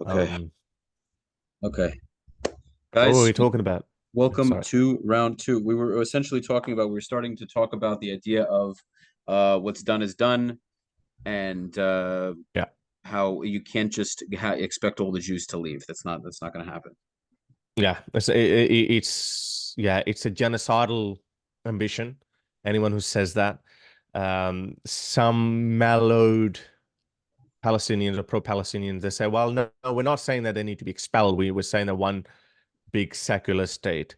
Okay. Um, Okay. what were Guys, we talking about? welcome Sorry. to round two. We were essentially talking about, we were starting to talk about the idea of what's done is done, and Yeah. how you can't just expect all the Jews to leave. That's not going to happen. Yeah. It's a genocidal ambition. Anyone who says that, some mellowed Palestinians or pro-Palestinians, they say, well, no, no, we're not saying that they need to be expelled. We're saying that one big secular state.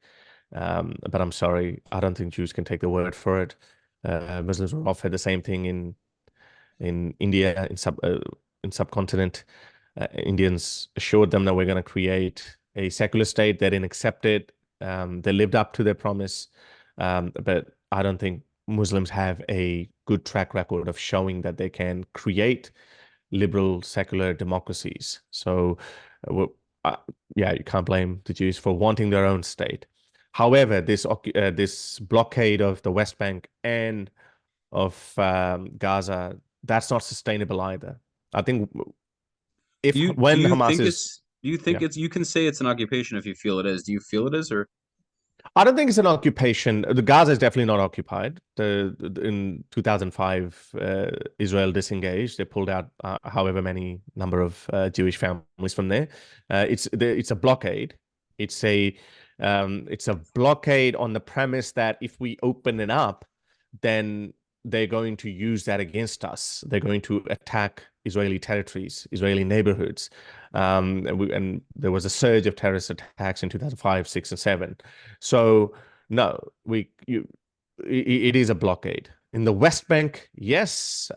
But I'm sorry, I don't think Jews can take the word for it. Muslims were offered the same thing in India, in subcontinent. Indians assured them that we're going to create a secular state. They didn't accept it. They lived up to their promise, but I don't think Muslims have a good track record of showing that they can create liberal secular democracies. So, uh, uh, yeah, you can't blame the Jews for wanting their own state. However, this blockade of the West Bank and of Gaza, that's not sustainable either. I think Do if you do when you Hamas think is, it's do you think yeah, it's you can say it's an occupation if you feel it is. Do you feel it is, or I don't think it's an occupation. The Gaza is definitely not occupied. In 2005, Israel disengaged. They pulled out however many number of Jewish families from there. It's a blockade. It's a blockade on the premise that if we open it up, then they're going to use that against us. They're going to attack Israeli territories, Israeli neighborhoods. And there was a surge of terrorist attacks in 2005, 6, and 7. So no, it is a blockade. In the West Bank, yes.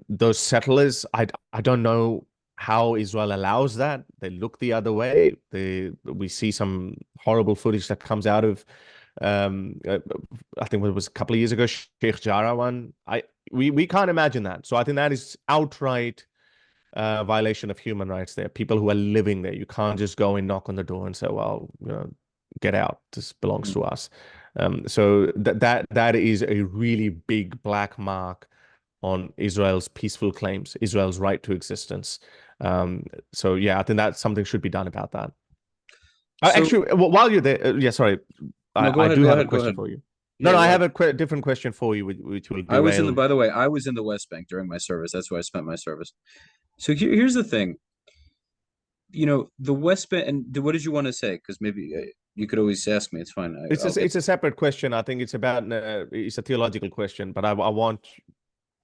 Those settlers, I don't know how Israel allows that. They look the other way. We see some horrible footage that comes out of um, uh, I think it was a couple of years ago, Sheikh Jarrah one. We can't imagine that. So I think that is outright violation of human rights there. People who are living there, you can't just go and knock on the door and say, well, get out. This belongs Hmm. to us. So that is a really big black mark on Israel's peaceful claims, Israel's right to existence. Um, so yeah, I think that something should be done about that. so? Actually, while you're there, yeah, sorry, No, go I ahead, do go have a ahead, go question ahead. for you. No, Yeah, no, go I ahead. have a different question for you, which will I was in the, derail. by the way, I was in the West Bank during my service. That's where I spent my service. So here's the thing. The West Bank, and what did you want to say? Because maybe you could always ask me. It's fine. I'll get. It's a separate question. I think it's a theological question, but I want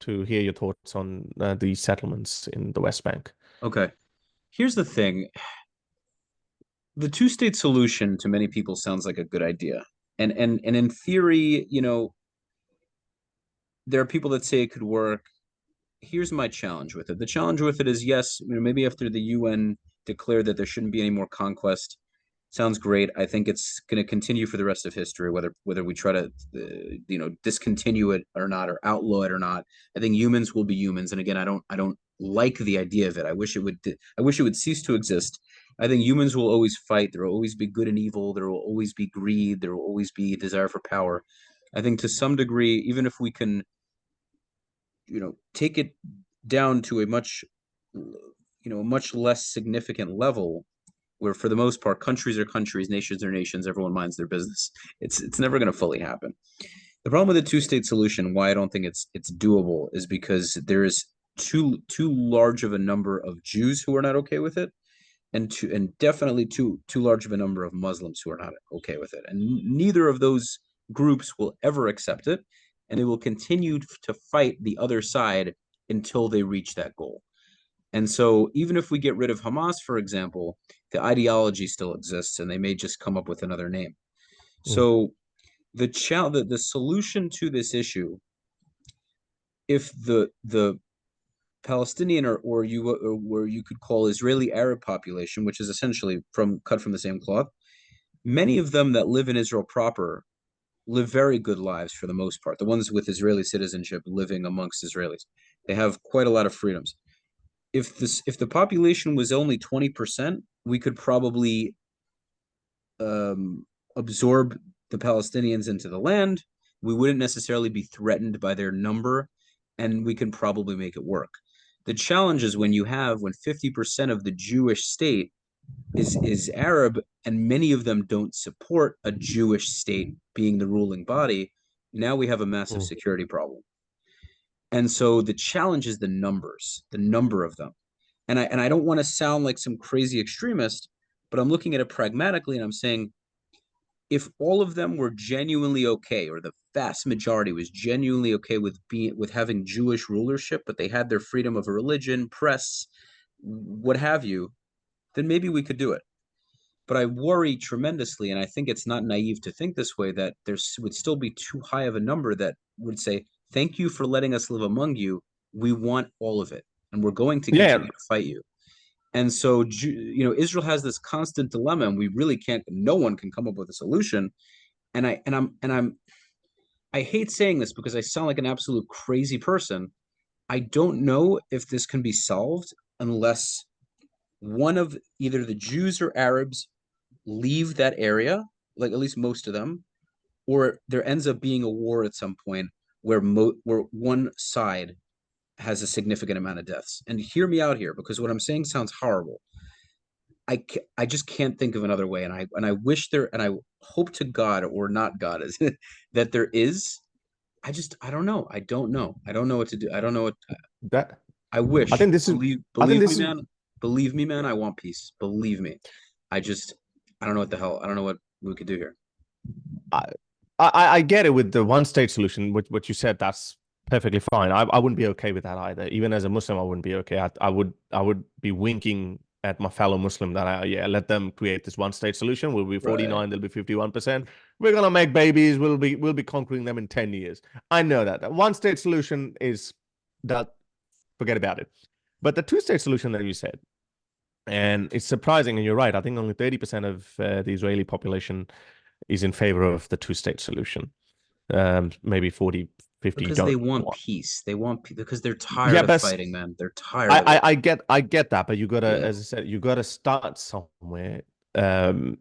to hear your thoughts on the settlements in the West Bank. Okay. Here's the thing. The two-state solution to many people sounds like a good idea. And in theory, there are people that say it could work. Here's my challenge with it. The challenge with it is, yes, maybe after the UN declared that there shouldn't be any more conquest, sounds great. I think it's going to continue for the rest of history, whether we try to discontinue it or not, or outlaw it or not. I think humans will be humans, and again, I don't like the idea of it. I wish it would cease to exist. I think humans will always fight. There will always be good and evil. There will always be greed. There will always be desire for power. I think to some degree, even if we can take it down to a much less significant level, where for the most part countries are countries, nations are nations, everyone minds their business. It's never going to fully happen. The problem with the two-state solution, why I don't think it's doable, is because there is too large of a number of Jews who are not okay with it, and definitely too large of a number of Muslims who are not okay with it, and neither of those groups will ever accept it, and they will continue to fight the other side until they reach that goal. And so, even if we get rid of Hamas, for example, the ideology still exists, and they may just come up with another name. Mm. So, the solution to this issue, if the Palestinian, or where you could call Israeli Arab population, which is essentially cut from the same cloth, many of them that live in Israel proper live very good lives for the most part. The ones with Israeli citizenship living amongst Israelis, they have quite a lot of freedoms. If the population was only 20%, we could probably absorb the Palestinians into the land. We wouldn't necessarily be threatened by their number, and we can probably make it work. The challenge is when 50% of the Jewish state is Arab, and many of them don't support a Jewish state being the ruling body. Now we have a massive Mm. security problem. And so the challenge is the numbers, the number of them. And I don't want to sound like some crazy extremist, but I'm looking at it pragmatically and I'm saying if all of them were genuinely okay, or the vast majority was genuinely okay with having Jewish rulership, but they had their freedom of religion, press, what have you, then maybe we could do it. But I worry tremendously, and I think it's not naive to think this way, that there would still be too high of a number that would say, thank you for letting us live among you. We want all of it, and we're going to Yeah, continue to fight you. And so, Israel has this constant dilemma, and we really can't. No one can come up with a solution. And I hate saying this because I sound like an absolute crazy person. I don't know if this can be solved unless one of either the Jews or Arabs leave that area, like at least most of them, or there ends up being a war at some point where one side has a significant amount of deaths. And hear me out here, because what I'm saying sounds horrible. I just can't think of another way, and I wish there, and I hope to God, or not God, is that there is. I don't know. I don't know. I don't know what to do. I don't know what. that I I wish. think this is Believe I think believe me, this is man. Believe me, man. I want peace. Believe me. I just I don't know what the hell. I don't know what we could do here. I, I get it with the one state solution, what you said, that's perfectly fine. I wouldn't be okay with that either. Even as a Muslim, I wouldn't be okay. I would be winking at my fellow Muslim that let them create this one state solution. We'll be Right. 49, they'll be 51%. We're gonna make babies, we'll be conquering them in 10 years. I know that. That one state solution is that, forget about it. But the two state solution that you said, and it's surprising, and you're right, I think only 30% of the Israeli population is in favor of the two-state solution. Maybe 40, 50 Because they don't want want. peace. They want because they're Yeah, tired of but fighting, man. They're tired I, of it. I get that, but you gotta, Yeah. as I said, you gotta start somewhere. Um,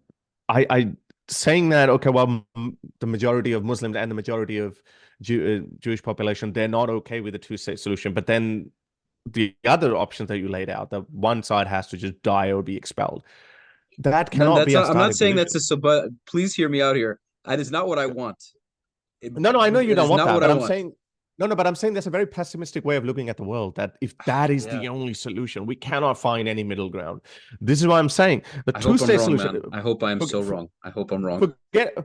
I saying that, okay, well, the majority of Muslims and the majority of Jewish population, they're not okay with the two-state solution, but then the other options that you laid out, that one side has to just die or be expelled. That No, cannot be a I'm not starting saying that's position. a sub. But please hear me out here. That is not what I want. It, No, no, I know you it don't is want not that, what but I I'm want. saying no, no, but I'm saying there's a very pessimistic way of looking at the world, that if that is Yeah. the only solution, we cannot find any middle ground. This is why I'm saying the I hope I'm two-state wrong, solution. man. I hope I am so Forget, wrong. I hope I'm wrong. forget,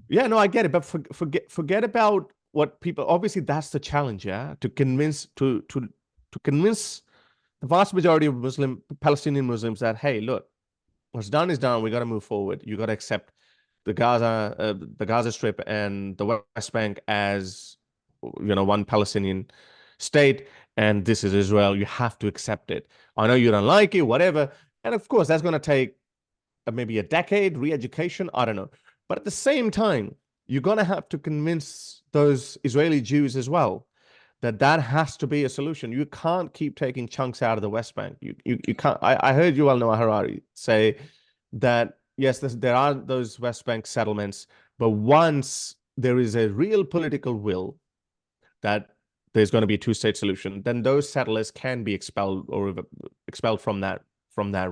yeah, no, I get it, but forget about what people. Obviously, that's the challenge, yeah, to convince the vast majority of Palestinian Muslims that, hey, look, what's done is done. We got to move forward. You got to accept the Gaza Strip and the West Bank as, one Palestinian state, and this is Israel. You have to accept it. I know you don't like it, whatever, and of course that's going to take maybe a decade, re-education. I don't know, but at the same time, you're going to have to convince those Israeli Jews as well that has to be a solution. You can't keep taking chunks out of the West Bank. You can't. I heard Yuval Noah Harari say that yes, there are those West Bank settlements, but once there is a real political will that there's going to be a two-state solution, then those settlers can be expelled or expelled from that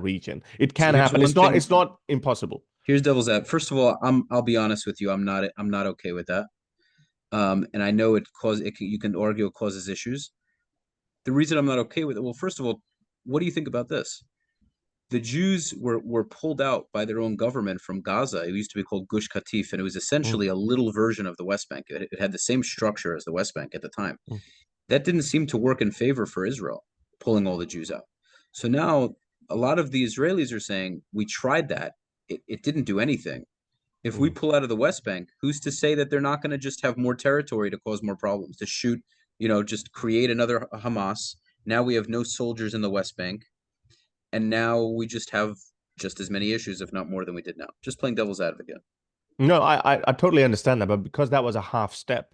region. It So can here's happen. one It's thing. not impossible. Here's devil's advocate. First of all, I'll be honest with you. I'm not okay with that. And I know you can argue it causes issues. The reason I'm not okay with it, well, first of all, what do you think about this? The Jews were pulled out by their own government from Gaza. It used to be called Gush Katif, and it was Mm, essentially a little version of the West Bank. It had the same structure as the West Bank at the time. mm, That didn't seem to work in favor for Israel, pulling all the Jews out. So now a lot of the Israelis are saying, we tried that. It didn't do anything. If we mm. pull out of the West Bank, who's to say that they're not going to just have more territory to cause more problems, to shoot, just create another Hamas? Now we have no soldiers in the West Bank, and now we just have just as many issues, if not more, than we did now. Just playing devil's advocate. No, I totally understand that, but because that was a half step,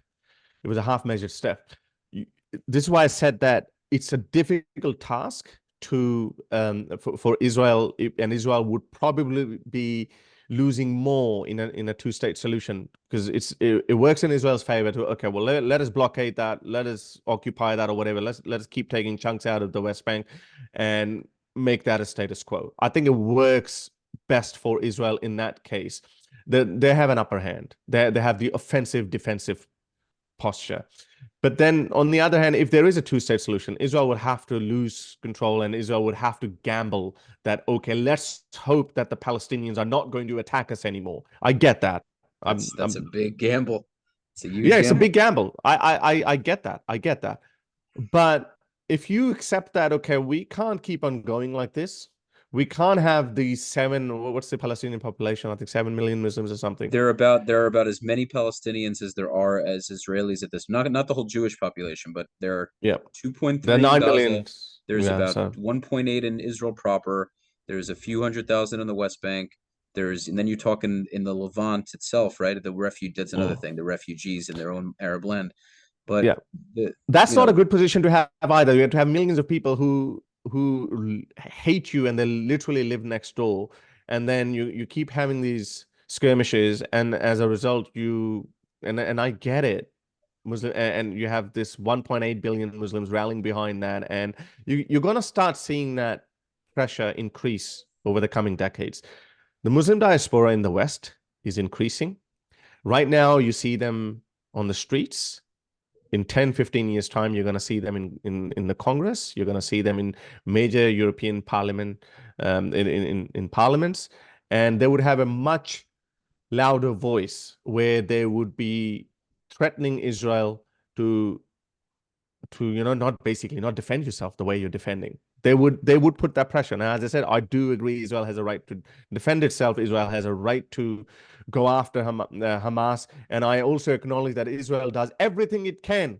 it was a half measured step. You, this is why I said that it's a difficult task for Israel, and Israel would probably be losing more in a two-state solution, because it works in Israel's favor to, okay, well, let us blockade that, let us occupy that or whatever, let us keep taking chunks out of the West Bank and make that a status quo. I think it works best for Israel in that case. They have an upper hand. They have the offensive defensive posture. But then on the other hand, if there is a two-state solution, Israel would have to lose control, and Israel would have to gamble that, okay, let's hope that the Palestinians are not going to attack us anymore. I get that. That's a big gamble. It's a huge Yeah, it's a gamble. big gamble. I get that. I get that. But if you accept that, okay, we can't keep on going like this. We can't have these what's the Palestinian population? I think 7 million Muslims or something. There are about as many Palestinians as there are as Israelis at this. Not the whole Jewish population, but there are Yeah. There 2.3 are in 9 Gaza. million. There's Yeah, about so 1.8 in Israel proper. There's a few 100,000 in the West Bank. And then you talk in the Levant itself, right? That's another thing, the refugees in their own Arab land. But yeah, that's you not a know, good position to have either. You have to have millions of people who hate you and they literally live next door, and then you keep having these skirmishes, and as a result, and I get it, Muslim, and you have this 1.8 billion Muslims rallying behind that, and you're gonna start seeing that pressure increase over the coming decades. The Muslim diaspora in the West is increasing. Right now, you see them on the streets. In 10, 15 years' time, you're going to see them in the Congress. You're going to see them in major European parliament, in parliaments, and they would have a much louder voice where they would be threatening Israel to not defend yourself the way you're defending. They would put that pressure. Now, as I said, I do agree Israel has a right to defend itself. Israel has a right to go after Hamas. And I also acknowledge that Israel does everything it can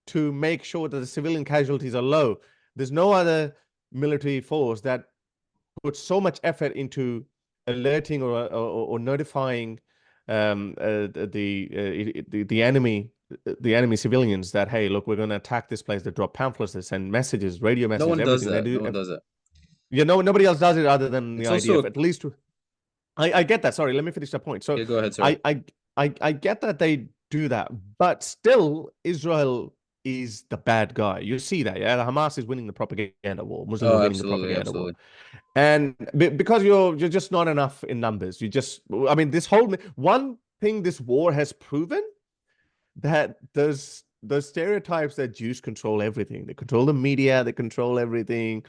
to make sure that the civilian casualties are low. There's no other military force that puts so much effort into alerting or notifying the enemy civilians that, hey, look, we're going to attack this place. They drop pamphlets, they send messages, radio no messages, one does everything they that. do. No one does that. Yeah, nobody else does it other than the It's idea also of at least. I get that. Sorry, let me finish that point. So yeah, go ahead. Sorry. I get that they do that, but still, Israel is the bad guy. You see that, yeah? Hamas is winning the propaganda war. Muslims are Oh, winning the absolutely, propaganda war. absolutely. And because you're just not enough in numbers. I mean, one thing this war has proven, that those stereotypes that Jews control everything. They control the media, they control everything.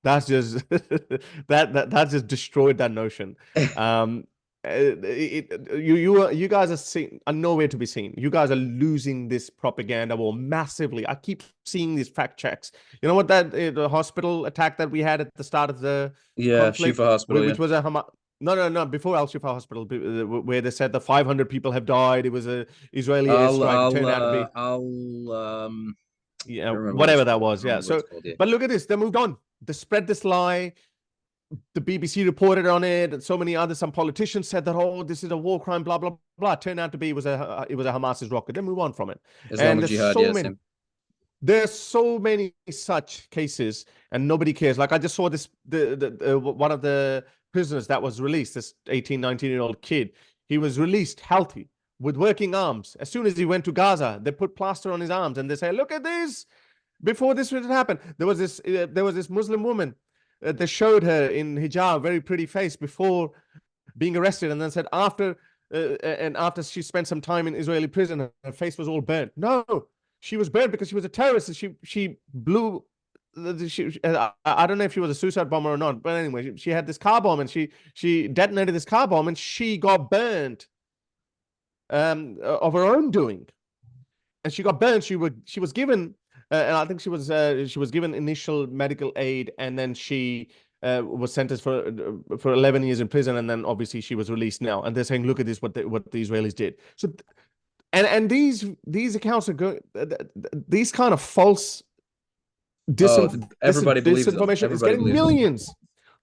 That's just that's just destroyed that notion. You guys are nowhere to be seen. You guys are losing this propaganda war massively. I keep seeing these fact checks. You know what, that the hospital attack that we had at the start of the Yeah, conflict, Shifa Hospital. Yeah. which was a Hamas. No, before Al Shifa Hospital, where they said the 500 people have died. It was a Israeli airstrike. It turned out to be, I don't remember what it's whatever that called. I was. don't Yeah. remember what So, it's called. Yeah. but look at this. They moved on. They spread this lie. The BBC reported on it, and so many others. Some politicians said that, oh, this is a war crime, blah blah blah. It turned out to be it was a Hamas's rocket. They move on from it. And Islamic Jihad. Same. there's so many such cases, and nobody cares. Like I just saw this, one of the prisoners that was released, this 18, 19-year-old kid. He was released healthy with working arms. As soon as he went to Gaza, they put plaster on his arms and they say, look at this. Before this would happen, there was this Muslim woman. They showed her in hijab, very pretty face, before being arrested, and then said after she spent some time in Israeli prison, her face was all burnt. No, she was burnt because she was a terrorist. And she blew. I don't know if she was a suicide bomber or not, but anyway, she had this car bomb, and she detonated this car bomb, and she got burnt of her own doing, and she got burnt. She was given. And I think she was given initial medical aid, and then she was sentenced for 11 years in prison, and then obviously she was released now. And they're saying, look at this, what the Israelis did. So, and these accounts are going. These kind of false Everybody believes them. disinformation is Everybody getting believes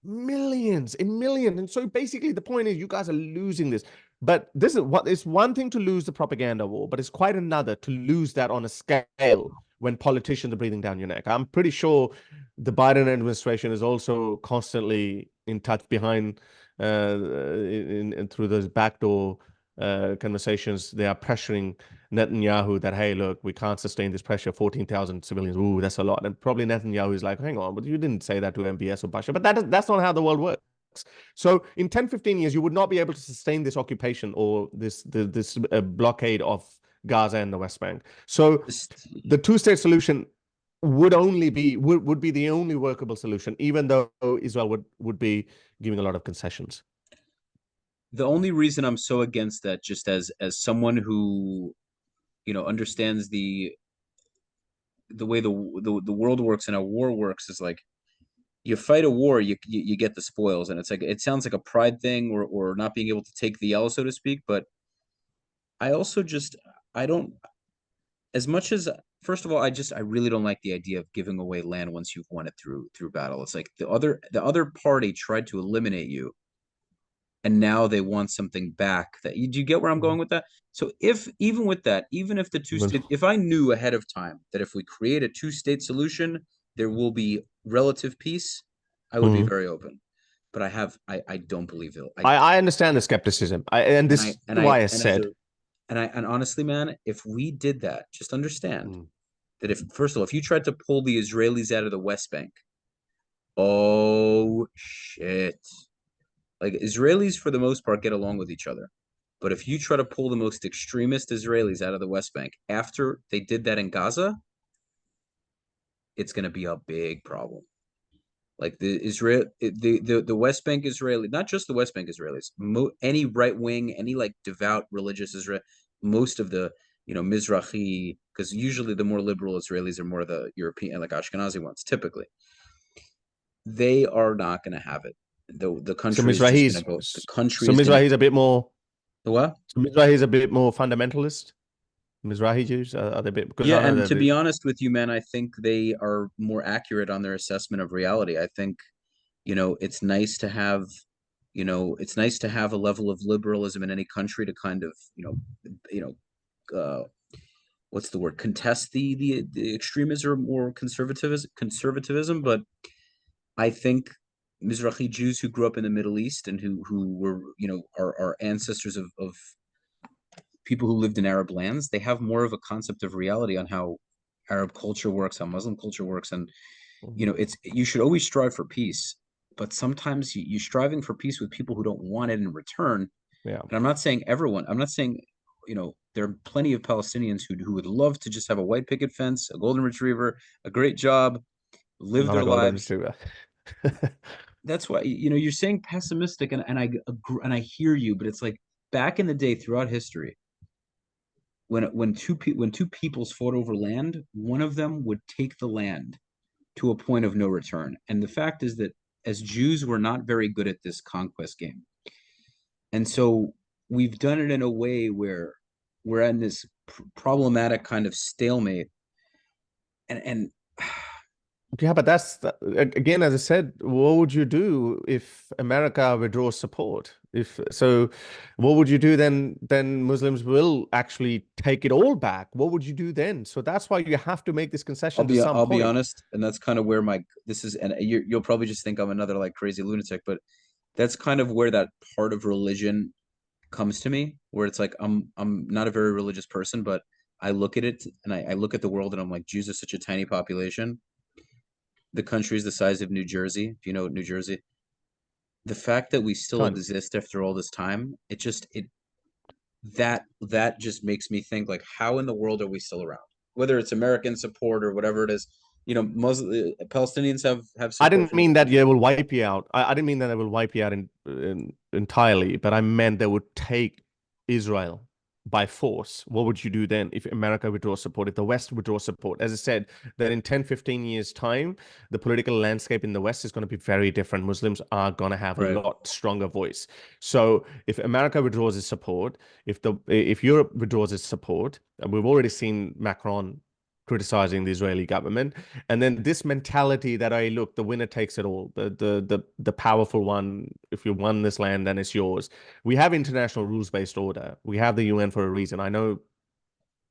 millions. And so basically, the point is, you guys are losing this. But it's one thing to lose the propaganda war, but it's quite another to lose that on a scale when politicians are breathing down your neck. I'm pretty sure the Biden administration is also constantly in touch behind through those backdoor conversations, they are pressuring Netanyahu that, hey, look, we can't sustain this pressure. 14,000 civilians. Ooh, that's a lot. And probably Netanyahu is like, hang on, but you didn't say that to MBS or Bashar. But that's not how the world works. So in 10, 15 years, you would not be able to sustain this occupation or this blockade of Gaza and the West Bank. So the two-state solution would be the only workable solution, even though Israel would be giving a lot of concessions. The only reason I'm so against that, just as someone who, understands the way the world works and how war works, is like, you fight a war, you get the spoils, and it's like, it sounds like a pride thing, or not being able to take the L, so to speak. But I also I don't, as much as, first of all, I really don't like the idea of giving away land once you've won it through battle. It's like the other party tried to eliminate you, and now they want something back. Do you get where I'm going with that? So even with that, even if the if I knew ahead of time that if we create a two-state solution, there will be relative peace, I would be very open. But I don't believe it. I understand the skepticism. I said. And honestly, man, if we did that, just understand that first of all, if you tried to pull the Israelis out of the West Bank, oh shit. Like, Israelis, for the most part, get along with each other. But if you try to pull the most extremist Israelis out of the West Bank after they did that in Gaza, it's going to be a big problem. Like, the West Bank Israeli, not just the West Bank Israelis, any right wing, any like devout religious Israel, most of the Mizrahi, because usually the more liberal Israelis are more the European, like Ashkenazi ones, typically. They are not going to have it. The country is just going to go. The country. So Mizrahi is a bit more. The what? So Mizrahi is a bit more fundamentalist. Mizrahi Jews, are they a bit? Yeah, and to be honest with you, man, I think they are more accurate on their assessment of reality. I think, it's nice to have, a level of liberalism in any country to kind of, what's the word? Contest the extremism or conservatism. But I think Mizrahi Jews who grew up in the Middle East and who were, our ancestors of people who lived in Arab lands, they have more of a concept of reality on how Arab culture works, how Muslim culture works. And, you should always strive for peace, but sometimes you're striving for peace with people who don't want it in return. Yeah. And I'm not saying everyone, I'm not saying, there are plenty of Palestinians who would love to just have a white picket fence, a golden retriever, a great job, live their lives. That's why, you're saying pessimistic, and I agree, and I hear you, but it's like, back in the day, throughout history, when two peoples fought over land, one of them would take the land to a point of no return. And the fact is that as Jews, we're not very good at this conquest game. And so we've done it in a way where we're in this problematic kind of stalemate. And yeah, but again, as I said, what would you do if America withdraws support? What would you do then? Then Muslims will actually take it all back. What would you do then? So that's why you have to make this concession to some point. I'll be honest, and that's kind of where you'll probably just think I'm another like crazy lunatic, but that's kind of where that part of religion comes to me, where it's like, I'm not a very religious person, but I look at it and I look at the world and I'm like, Jews are such a tiny population. The country is the size of New Jersey. If you know New Jersey, the fact that we still exist after all this time, that just makes me think, like, how in the world are we still around? Whether it's American support or whatever it is, Palestinians have support. I didn't mean that they will wipe you out. I didn't mean that they will wipe you out entirely, but I meant they would take Israel by force. What would you do then if America withdraws support, if the West withdraws support? As I said, that in 10, 15 years' time, the political landscape in the West is going to be very different. Muslims are going to have a lot stronger voice. So if America withdraws its support, if Europe withdraws its support, and we've already seen Macron criticizing the Israeli government, and then this mentality that, the winner takes it all, the powerful one, if you won this land, then it's yours. We have international rules-based order. We have the UN for a reason. I know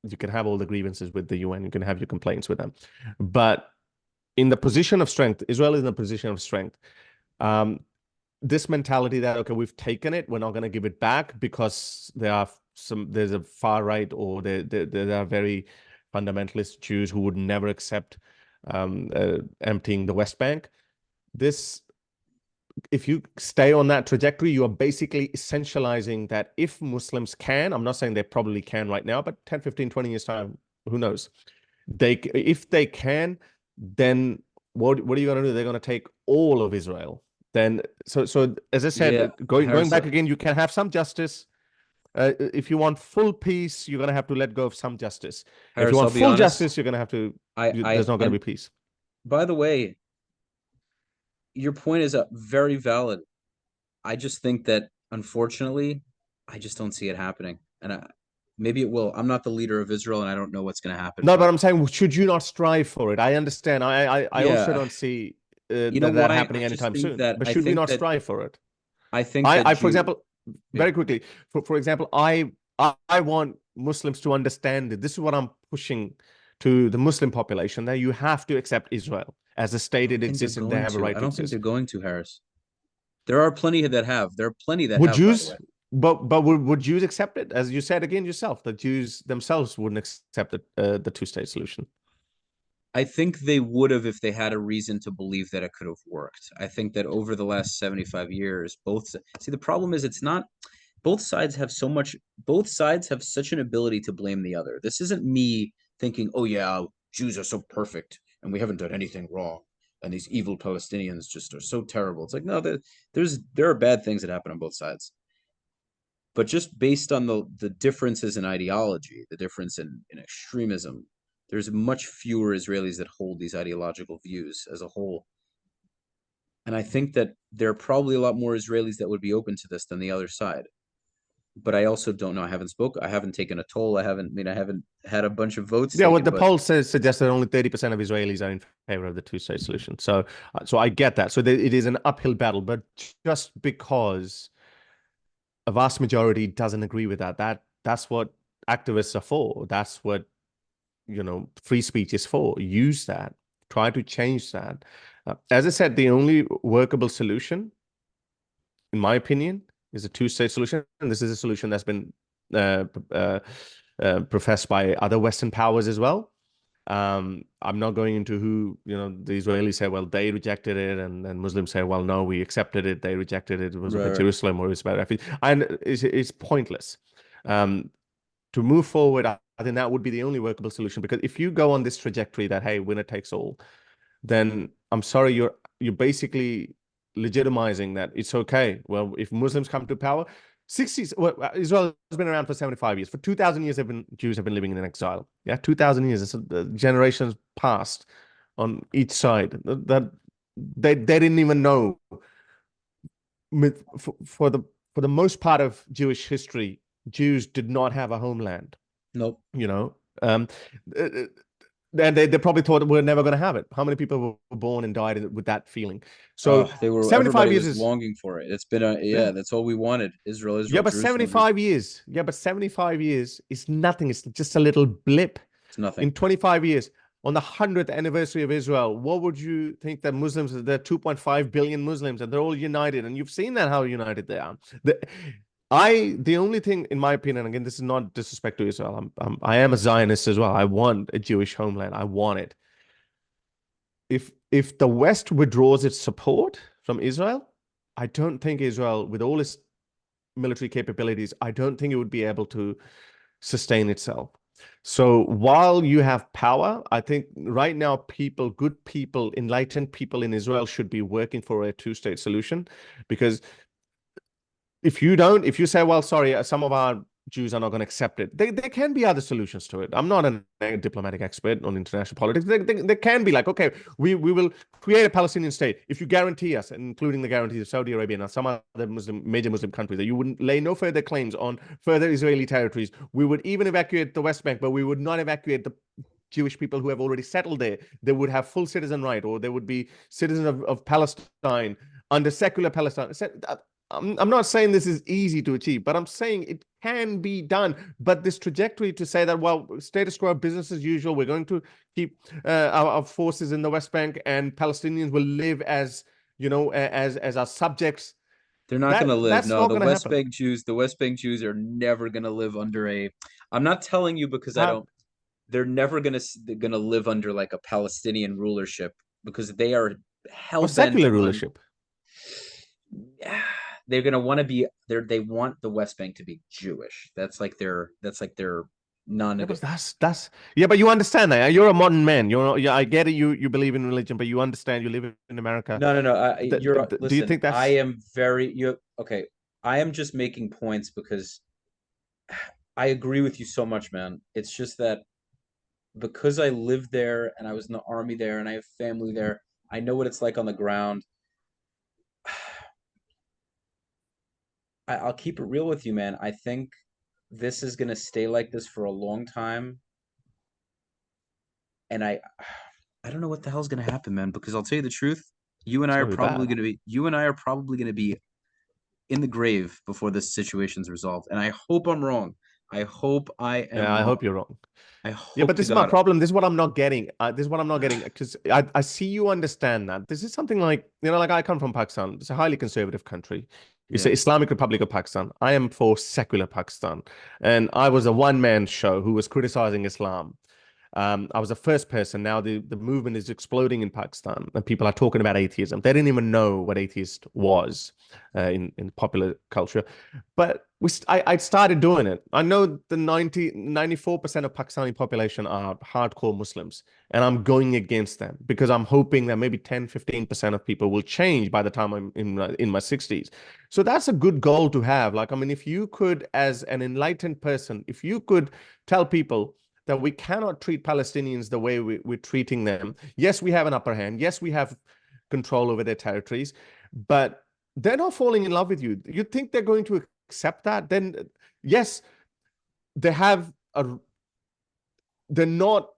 you can have all the grievances with the UN, you can have your complaints with them, but in the position of strength, Israel is in a position of strength. this mentality that, okay, we've taken it, we're not going to give it back because there's a far right, or there are very fundamentalist Jews who would never accept emptying the West Bank. If you stay on that trajectory, you are basically essentializing that if Muslims can, I'm not saying they probably can right now, but 10, 15, 20 years time, who knows? If they can, then what are you going to do? They're going to take all of Israel. Then, so as I said, Yeah, going Harris, back again, you can have some justice. If you want full peace, you're going to have to let go of some justice. If you Harris, want I'll be full honest. justice, you're going to have to. I There's not going to and be peace. by the way, your point is very valid. I just think that unfortunately, I just don't see it happening. And maybe it will. I'm not the leader of Israel, and I don't know what's going to happen. No, but But I'm saying, should you not strive for it? I understand. I also yeah, don't see you know that why? happening anytime soon. But I should we think not that strive for it? I think that For Jew. example, Yeah, very quickly, for example, I want Muslims to understand that this is what I'm pushing to the Muslim population, that you have to accept Israel as a I state don't it think they're exists and they going have a to. right I to don't think they're exist. going to, Harris. There are plenty that have. There are plenty that Would have, by the way. Jews, but would Jews accept it? As you said again yourself, the Jews themselves wouldn't accept the two-state solution. I think they would have if they had a reason to believe that it could have worked. I think that over the last 75 years, see, the problem is it's not both sides have both sides have such an ability to blame the other. This isn't me thinking, oh yeah, Jews are so perfect and we haven't done anything wrong. And these evil Palestinians just are so terrible. It's like, no, there are bad things that happen on both sides. But just based on the differences in ideology, the difference in extremism, there's much fewer Israelis that hold these ideological views as a whole. And I think that there are probably a lot more Israelis that would be open to this than the other side. But I also don't know. I haven't taken a toll. I haven't had a bunch of votes Yeah, what taken, the but poll says suggests that only 30% of Israelis are in favor of the two-state solution. So I get that. So it is an uphill battle, but just because a vast majority doesn't agree with that's what activists are for. That's what, free speech is for. Use that. Try to change that. As I said, the only workable solution, in my opinion, is a two-state solution. And this is a solution that's been professed by other Western powers as well. I'm not going into who, the Israelis say, well, they rejected it, and then Muslims say, well, no, we accepted it, they rejected it, it was about right. Jerusalem or it was about refugees. And it's pointless. To move forward, I think that would be the only workable solution, because if you go on this trajectory that, hey, winner takes all, then I'm sorry, you're basically legitimizing that it's okay. Well, if Muslims come to power, 60s, well, Israel has been around for 75 years. For 2,000 years, Jews have been living in exile. Yeah, 2,000 years. The generations passed on each side. That they didn't even know. For the most part of Jewish history, Jews did not have a homeland. Nope. And they probably thought we're never going to have it. How many people were born and died with that feeling? So Everybody 75 years was is, longing for it. It's been yeah. that's all we wanted. Israel, Yeah, but Jerusalem. 75 years. Yeah, but 75 years is nothing. It's just a little blip. It's nothing. In 25 years, on the 100th anniversary of Israel, what would you think that Muslims, there are 2.5 billion Muslims and they're all united, and you've seen that, how united they are. The only thing, in my opinion, again, this is not disrespect to Israel. I am a Zionist as well. I want a Jewish homeland. I want it. If the West withdraws its support from Israel, I don't think Israel, with all its military capabilities, I don't think it would be able to sustain itself. So while you have power, I think right now good people, enlightened people in Israel should be working for a two-state solution, because if you say, well, sorry, some of our Jews are not going to accept it, there can be other solutions to it. I'm not a diplomatic expert on international politics. There can be like, okay, we will create a Palestinian state if you guarantee us, including the guarantees of Saudi Arabia and some other major Muslim countries, that you wouldn't lay no further claims on further Israeli territories. We would even evacuate the West Bank, but we would not evacuate the Jewish people who have already settled there. They would have full citizen right, or they would be citizens of Palestine under secular Palestine. I'm not saying this is easy to achieve, but I'm saying it can be done. But this trajectory to say that, well, status quo, business as usual, we're going to keep our forces in the West Bank, and Palestinians will live as, as our subjects, They're not going to live. That's No, not going to happen. The West Bank Jews are never going to live under a. I'm not telling you because I How don't. They're never going to live under like a Palestinian rulership because they are hell or bent secular on. rulership? They're going to want to be there. They want the West Bank to be Jewish. That's like their non. Yeah, but that's yeah, but you understand that. You're a modern man. You're not, yeah, I get it. You believe in religion, but you understand. You live in America. No, no, no. Do you Listen. think I that's am very you. Okay, I am just making points because I agree with you so much, man. It's just that because I lived there and I was in the army there and I have family there, I know what it's like on the ground. I'll keep it real with you, man. I think this is gonna stay like this for a long time, and I don't know what the hell's gonna happen, man. Because I'll tell you the truth, it's going to be bad? you and I are probably gonna be in the grave before this situation's resolved. And I hope I'm wrong. I hope I Yeah, am I wrong. hope you're wrong. I Yeah, hope but to this is my God. problem. This is what I'm not getting. This is what I'm not getting because I see you understand that. This is something like, like I come from Pakistan. It's a highly conservative country. It's the Yeah, Islamic Republic of Pakistan. I am for secular Pakistan. And I was a one-man show who was criticizing Islam. I was the first person. Now the movement is exploding in Pakistan, and people are talking about atheism. They didn't even know what atheist was in popular culture, but I started doing it. I know the 94% of Pakistani population are hardcore Muslims, and I'm going against them because I'm hoping that maybe 10-15% of people will change by the time I'm in my 60s. So that's a good goal to have. Like, I mean, if you could, as an enlightened person, if you could tell people that we cannot treat Palestinians the way we're treating them. Yes, we have an upper hand. Yes, we have control over their territories, but they're not falling in love with you. You think they're going to accept that? Then, yes, they have a. They're not.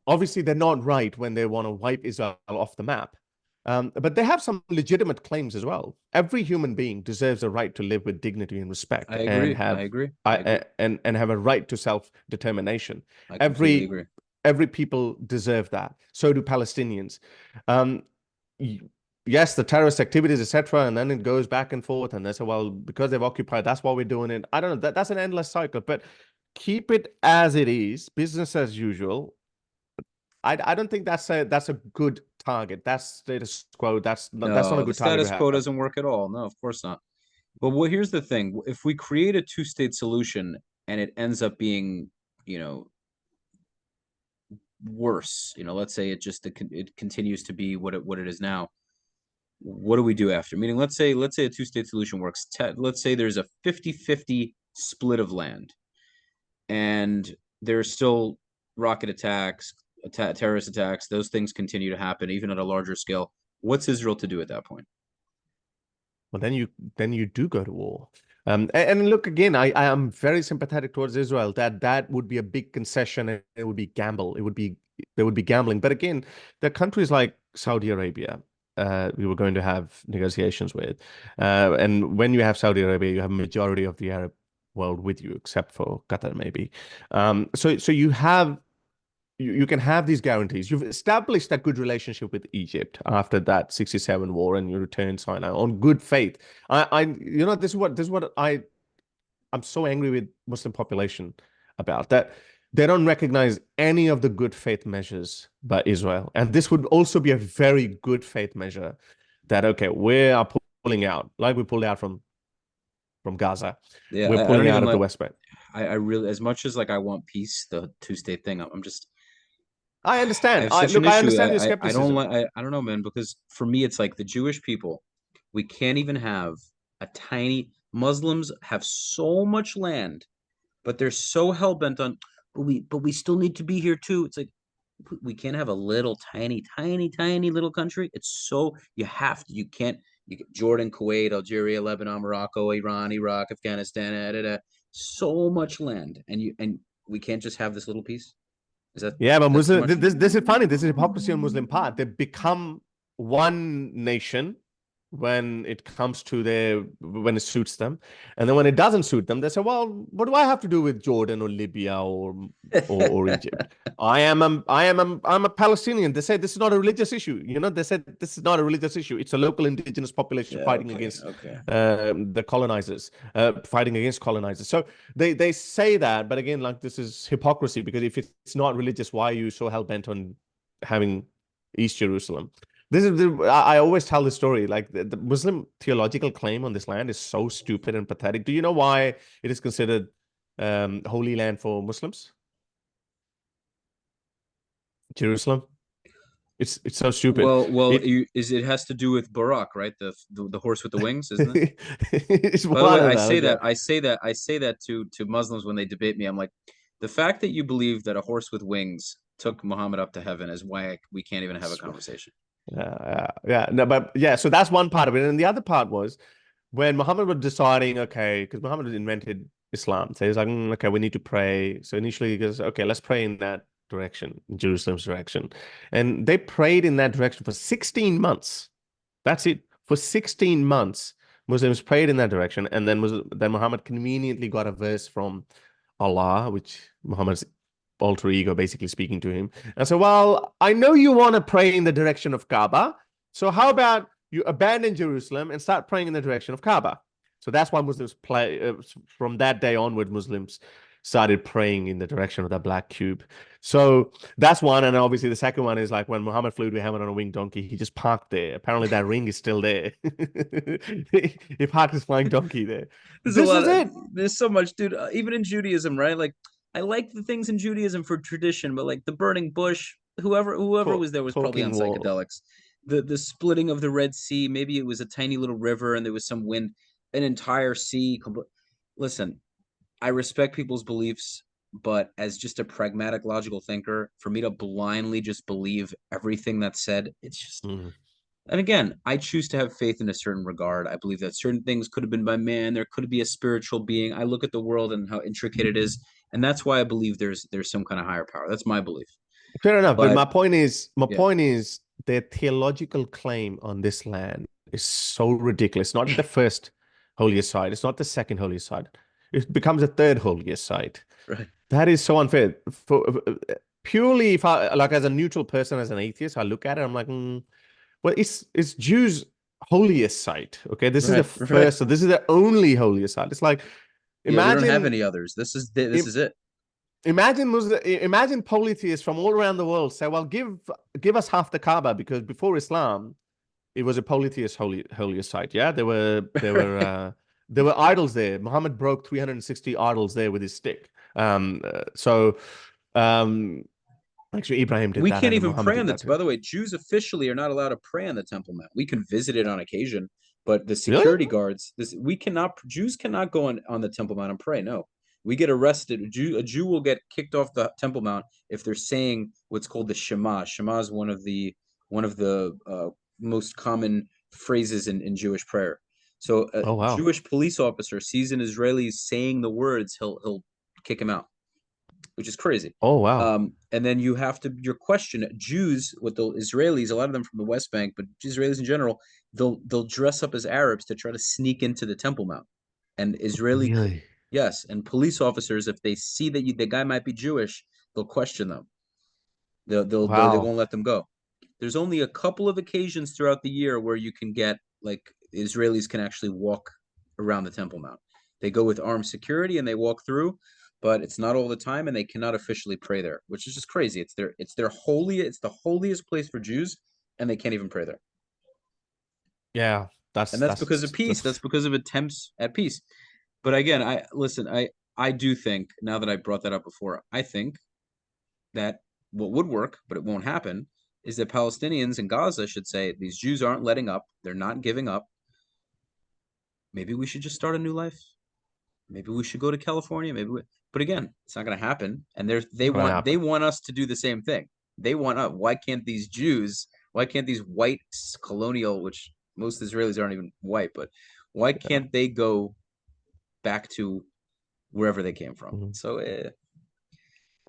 Obviously, they're not right when they want to wipe Israel off the map. But they have some legitimate claims as well. Every human being deserves a right to live with dignity and respect, I and agree. I have agree. I agree. and have a right to self-determination. I completely Every agree. every people deserve that. So do Palestinians. Um, yes, the terrorist activities, etc., and then it goes back and forth, and they say, well, because they've occupied, that's why we're doing it. I don't know. That's an endless cycle, but keep it as it is, business as usual. I don't think that's a good target. That's status quo. That's not a No, the good target to status quo have. doesn't work at all. No, of course not. But here's the thing. If we create a two-state solution and it ends up being, you know, worse, let's say it continues to be what it is now. What do we do after? Meaning, let's say a two-state solution works. Let's say there's a 50-50 split of land and there's still rocket attacks, terrorist attacks. Those things continue to happen even at a larger scale. What's Israel to do at that point? Well, then you do go to war. And look again, I am very sympathetic towards Israel. That would be a big concession. And it would be gamble. There would be gambling. But again, there are countries like Saudi Arabia. We were going to have negotiations with, and when you have Saudi Arabia, you have a majority of the Arab world with you, except for Qatar, maybe. So you can have these guarantees. You've established that good relationship with Egypt after that 67 war, and you return Sinai on good faith. This is what I'm so angry with Muslim population about, that they don't recognize any of the good faith measures by Israel. And this would also be a very good faith measure that, okay, we are pulling out, like we pulled out from Gaza. Yeah, We're I pulling don't out even of the like. West Bank. I really, as much as like I want peace, the two-state thing, I'm just I I understand. have such an Look, I issue. understand your I don't skepticism. like. I don't know, man. Because for me, it's like the Jewish people. We can't even have a tiny. Muslims have so much land, but they're so hell bent on. But we still need to be here too. It's like we can't have a little tiny little country. It's so you have to. You can't. You get Jordan, Kuwait, Algeria, Lebanon, Morocco, Iran, Iraq, Afghanistan. So much land, and we can't just have this little piece. Yeah, but Is that too Muslim, much? this is funny. This is hypocrisy on Muslim part. They become one nation, when it comes to when it suits them, and then when it doesn't suit them, they say, "Well, what do I have to do with Jordan or Libya or Egypt? I'm a Palestinian." They say this is not a religious issue. They said this is not a religious issue. It's a local indigenous population Yeah, fighting okay, against okay. the colonizers, fighting against colonizers. So they say that, but again, like, this is hypocrisy, because if it's not religious, why are you so hell bent on having East Jerusalem? I always tell the story, like, the Muslim theological claim on this land is so stupid and pathetic. Do you know why it is considered holy land for Muslims? Jerusalem. It's so stupid. Well, It it has to do with Barak, right? The horse with the wings, isn't it? it's By the way, one of those. Yeah. I say that to Muslims when they debate me. I'm like, the fact that you believe that a horse with wings took Muhammad up to heaven is why we can't even have a conversation. Yeah. No, but yeah. So that's one part of it, and the other part was when Muhammad was deciding, okay, because Muhammad had invented Islam, so he's like, okay, we need to pray. So initially he goes, okay, let's pray in that direction, in Jerusalem's direction, and they prayed in that direction for 16 months. That's it. For 16 months, Muslims prayed in that direction, and then Muhammad conveniently got a verse from Allah, which Muhammad's alter ego basically speaking to him, and so, well, I know you want to pray in the direction of Kaaba, so how about you abandon Jerusalem and start praying in the direction of Kaaba? So that's why Muslims from that day onward, Muslims started praying in the direction of that black cube. So that's one. And obviously the second one is like when Muhammad flew to heaven on a winged donkey, he just parked there. Apparently that ring is still there. He parked his flying donkey there. There's a This lot is of it. there's so much, dude. Even in Judaism, right? Like, I like the things in Judaism for tradition, but like the burning bush, whoever was there was probably on Talking wall. psychedelics. The splitting of the Red Sea, maybe it was a tiny little river and there was some wind, an entire sea. Listen, I respect people's beliefs, but as just a pragmatic, logical thinker, for me to blindly just believe everything that's said, it's just. Mm. And again, I choose to have faith in a certain regard. I believe that certain things could have been by man. There could be a spiritual being. I look at the world and how intricate it is, and that's why I believe there's some kind of higher power. That's my belief. Fair enough. But But my yeah, point is their theological claim on this land is so ridiculous. It's not the first holiest site. It's not the second holiest site. It becomes a third holiest site. right. That is so unfair. Purely, if I, like, as a neutral person, as an atheist, I look at it, I'm like, well, it's Jews' holiest site. Okay, this is the Right, right. first, so this is the only holiest site. It's like, Yeah, we don't have imagine any others. This is it. imagine polytheists from all around the world say, well, give us half the Kaaba, because before Islam, it was a polytheist holiest site. Yeah, there were idols there. Muhammad broke 360 idols there with his stick. So actually Ibrahim did We that, can't and even Muhammad pray did on that the. By too. the way, Jews officially are not allowed to pray on the Temple Mount. We can visit it on occasion, but the Really? security guards, this we cannot. Jews cannot go on the Temple Mount and pray. No, we get arrested. A Jew will get kicked off the Temple Mount if they're saying what's called the Shema. Shema is one of the most common phrases in Jewish prayer. So a Oh wow. Jewish police officer sees an Israeli saying the words, he'll kick him out, which is crazy. Oh wow. And then you have to your question Jews with the Israelis, a lot of them from the West Bank, but Israelis in general, they'll dress up as Arabs to try to sneak into the Temple Mount. And Really? yes, and police officers, if they see that the guy might be Jewish, they'll question them. They Wow. won't let them go. There's only a couple of occasions throughout the year where you can get like Israelis can actually walk around the Temple Mount. They go with armed security and they walk through, but it's not all the time, and they cannot officially pray there, which is just crazy. It's the holiest place for Jews, and they can't even pray there. Yeah, And that's because of peace. That's that's because of attempts at peace. But again, I do think, now that I brought that up before, I think that what would work, but it won't happen, is that Palestinians in Gaza should say these Jews aren't letting up, they're not giving up. Maybe we should just start a new life. Maybe we should go to California. But again, it's not going to happen. And not gonna they happen. want us to do the same thing. They want us. Why can't these Jews? Why can't these white colonial, which most Israelis aren't even white, but why Yeah. can't they go back to wherever they came from? Mhm. So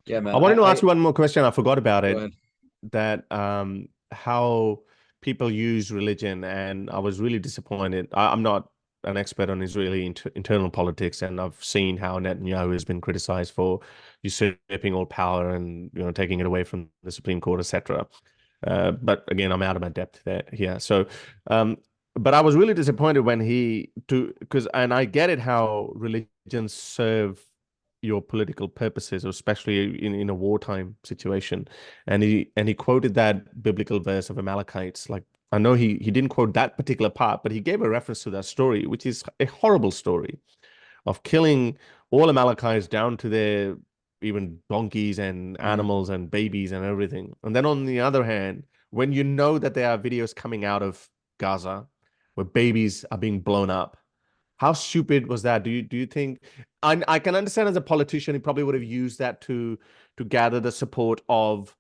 yeah, I man. wanted to ask you one more question. I forgot about Go it. ahead. That how people use religion, and I was really disappointed. I'm not an expert on Israeli internal politics, and I've seen how Netanyahu has been criticized for usurping all power and taking it away from the Supreme Court, etc. But again, I'm out of my depth there here. So, but I was really disappointed when and I get it how religions serve your political purposes, especially in a wartime situation. And he quoted that biblical verse of Amalekites. Like, I know he didn't quote that particular part, but he gave a reference to that story, which is a horrible story of killing all Amalekites down to their even donkeys and animals and babies and everything. And then on the other hand, when you know that there are videos coming out of Gaza where babies are being blown up, how stupid was that? Do you think? I can understand as a politician, he probably would have used that to gather the support of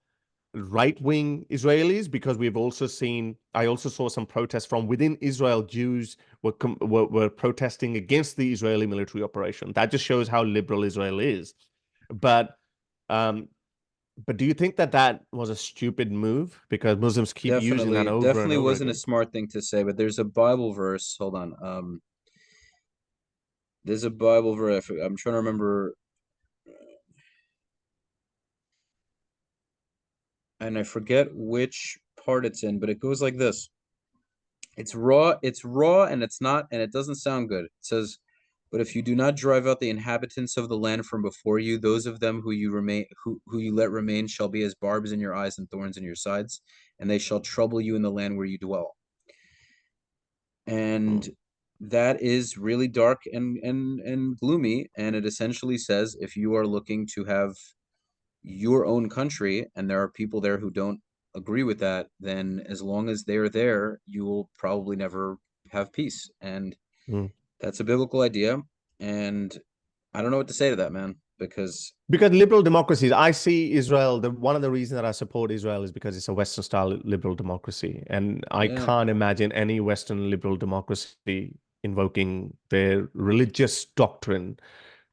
right-wing Israelis, because we've also seen. I also saw some protests from within Israel. Jews were protesting against the Israeli military operation. That just shows how liberal Israel is. But um, but do you think that was a stupid move? Because Muslims keep using that over and Definitely over wasn't a again. smart thing to say, but there's a Bible verse. Hold on. There's a Bible verse. I'm trying to remember, and I forget which part it's in, but it goes like this. It's raw, and it's not, and it doesn't sound good. It says, "But if you do not drive out the inhabitants of the land from before you, those of them who you let remain shall be as barbs in your eyes and thorns in your sides, and they shall trouble you in the land where you dwell." And Mm, that is really dark and gloomy, and it essentially says if you are looking to have your own country and there are people there who don't agree with that, then as long as they're there, you will probably never have peace. And mm. that's a biblical idea. And I don't know what to say to that, man, because Because liberal democracies, I see Israel. One of the reasons that I support Israel is because it's a Western style liberal democracy, and I yeah, can't imagine any Western liberal democracy invoking their religious doctrine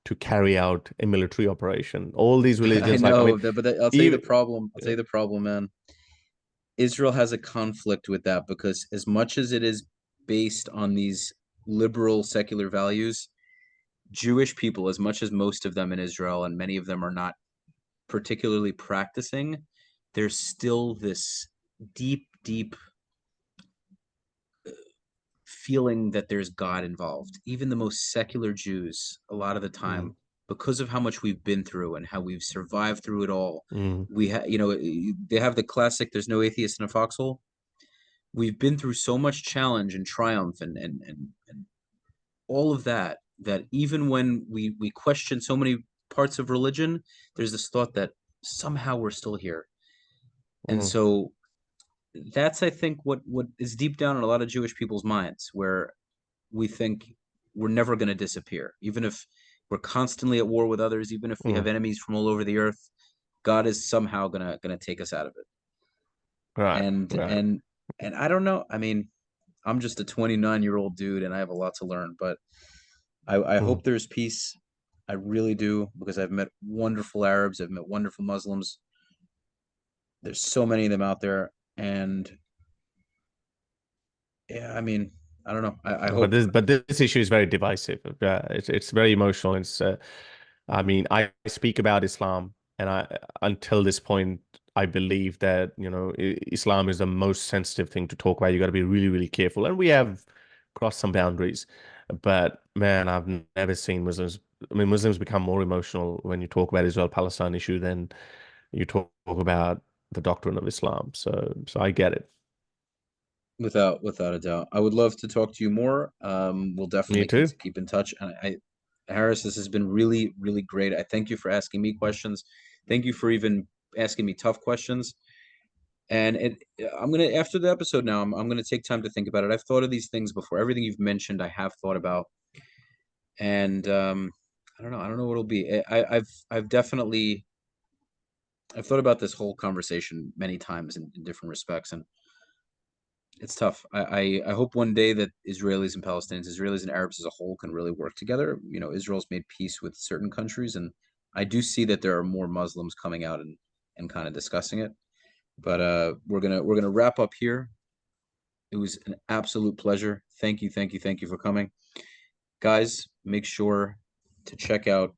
to carry out a military operation. All these I religions, like, I mean, know that, but I'll tell you the even problem. I'll tell you the problem, man. Israel has a conflict with that because as much as it is based on these liberal secular values, Jewish people, as much as most of them in Israel and many of them are not particularly practicing, there's still this deep feeling that there's God involved. Even the most secular Jews, a lot of the mm, time, because of how much we've been through and how we've survived through it all, mm, they have the classic, there's no atheist in a foxhole. We've been through so much challenge and triumph and all of that, that even when we question so many parts of religion, there's this thought that somehow we're still here. And mm, so that's, I think, what is deep down in a lot of Jewish people's minds, where we think we're never going to disappear, even if we're constantly at war with others, even if we have mm. enemies from all over the earth. God is somehow gonna take us out of it. Right, And right. and and I don't know. I mean, I'm just a 29-year-old dude, and I have a lot to learn. But I Mm. hope there's peace. I really do, because I've met wonderful Arabs, I've met wonderful Muslims. There's so many of them out there, and yeah, I mean, I don't know. I But hope. this issue is very divisive. It's very emotional. I mean, I speak about Islam, and until this point, I believe that Islam is the most sensitive thing to talk about. You got to be really, really careful, and we have crossed some boundaries. But man, I've never seen Muslims. I mean, Muslims become more emotional when you talk about Israel-Palestine issue than you talk about the doctrine of Islam. So I get it. Without a doubt. I would love to talk to you more. We'll Me definitely too. keep in touch. And Harris, this has been really, really great. I thank you for asking me questions. Thank you for even asking me tough questions. And I'm gonna, after the episode now, I'm gonna take time to think about it. I've thought of these things before. Everything you've mentioned, I have thought about. And I don't know. I don't know what it'll be. I've definitely I've thought about this whole conversation many times in different respects, and it's tough. I hope one day that Israelis and Palestinians, Israelis and Arabs as a whole, can really work together. Israel's made peace with certain countries, and I do see that there are more Muslims coming out and kind of discussing it. But we're gonna wrap up here. It was an absolute pleasure. Thank you, thank you, thank you for coming. Guys, make sure to check out